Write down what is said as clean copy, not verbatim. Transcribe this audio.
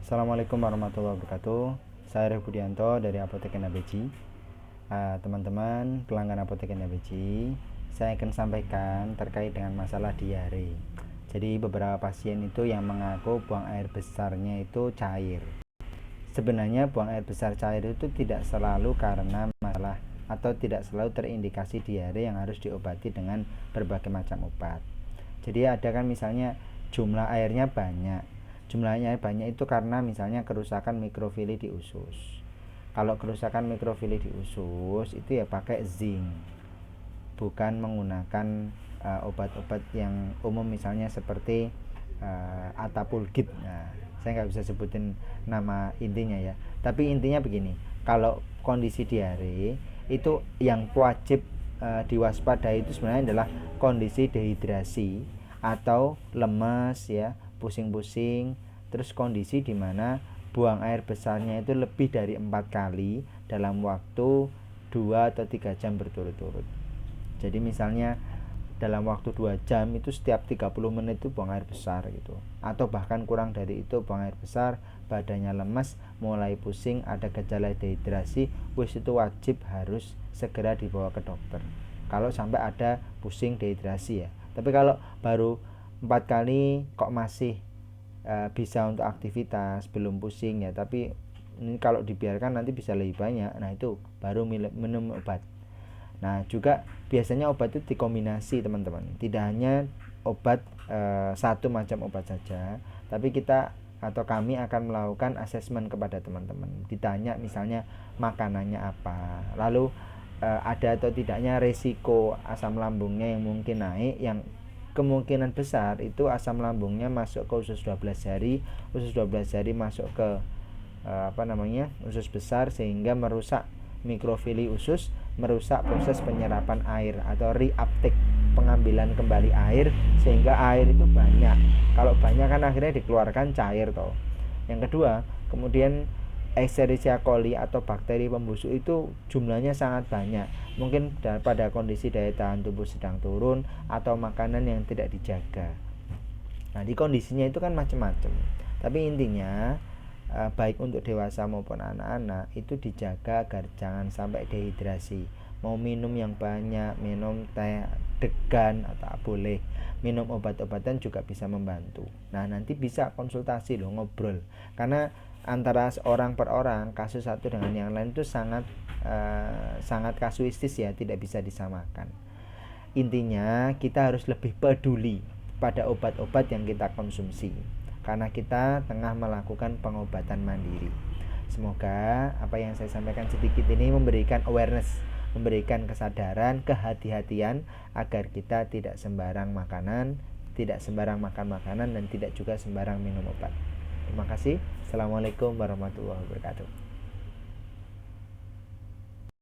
Assalamualaikum warahmatullahi wabarakatuh. Saya Reh Budianto dari Apotek NABC. Teman-teman pelanggan Apotek NABC, saya akan sampaikan terkait dengan masalah diare. Jadi beberapa pasien itu yang mengaku buang air besarnya itu cair. Sebenarnya buang air besar cair itu tidak selalu karena masalah atau tidak selalu terindikasi diare yang harus diobati dengan berbagai macam obat. Jadi ada kan misalnya jumlah airnya banyak. Jumlahnya banyak itu karena misalnya kerusakan mikrofili di usus. Kalau kerusakan mikrofili di usus itu ya pakai zinc, bukan menggunakan obat-obat yang umum misalnya seperti Atapulgit. Nah, saya nggak bisa sebutin nama intinya ya. Tapi intinya begini, kalau kondisi diare itu yang wajib diwaspadai itu sebenarnya adalah kondisi dehidrasi atau lemes ya, pusing-pusing, terus kondisi di mana buang air besarnya itu lebih dari 4 kali dalam waktu 2 atau 3 jam berturut-turut. Jadi misalnya dalam waktu 2 jam itu setiap 30 menit itu buang air besar gitu, atau bahkan kurang dari itu buang air besar, badannya lemas, mulai pusing, ada gejala dehidrasi, itu wajib harus segera dibawa ke dokter kalau sampai ada pusing dehidrasi ya. Tapi kalau baru 4 kali kok masih bisa untuk aktivitas, belum pusing ya, tapi ini kalau dibiarkan nanti bisa lebih banyak, nah itu baru minum obat. Nah juga biasanya obat itu dikombinasi teman-teman, tidak hanya obat satu macam obat saja, tapi kita atau kami akan melakukan asesmen kepada teman-teman. Ditanya misalnya makanannya apa, lalu ada atau tidaknya resiko asam lambungnya yang mungkin naik, yang kemungkinan besar itu asam lambungnya masuk ke usus 12 jari, usus 12 jari masuk ke usus besar, sehingga merusak mikrofili usus, merusak proses penyerapan air atau reuptake, pengambilan kembali air, sehingga air itu banyak. Kalau banyak kan akhirnya dikeluarkan cair toh. Yang kedua, kemudian Escherichia coli atau bakteri pembusuk itu jumlahnya sangat banyak. Mungkin pada kondisi daya tahan tubuh sedang turun atau makanan yang tidak dijaga. Nah, di kondisinya itu kan macam-macam. Tapi intinya baik untuk dewasa maupun anak-anak itu dijaga agar jangan sampai dehidrasi. Mau minum yang banyak, minum teh degan atau boleh, minum obat-obatan juga bisa membantu. Nah, nanti bisa konsultasi loh, ngobrol. Karena antara orang per orang, kasus satu dengan yang lain itu sangat kasuistis ya, tidak bisa disamakan. Intinya kita harus lebih peduli pada obat-obat yang kita konsumsi, karena kita tengah melakukan pengobatan mandiri. Semoga apa yang saya sampaikan sedikit ini memberikan awareness, memberikan kesadaran, kehati-hatian agar kita tidak sembarang makanan, tidak sembarang makan makanan, dan tidak juga sembarang minum obat. Terima kasih. Assalamualaikum warahmatullahi wabarakatuh.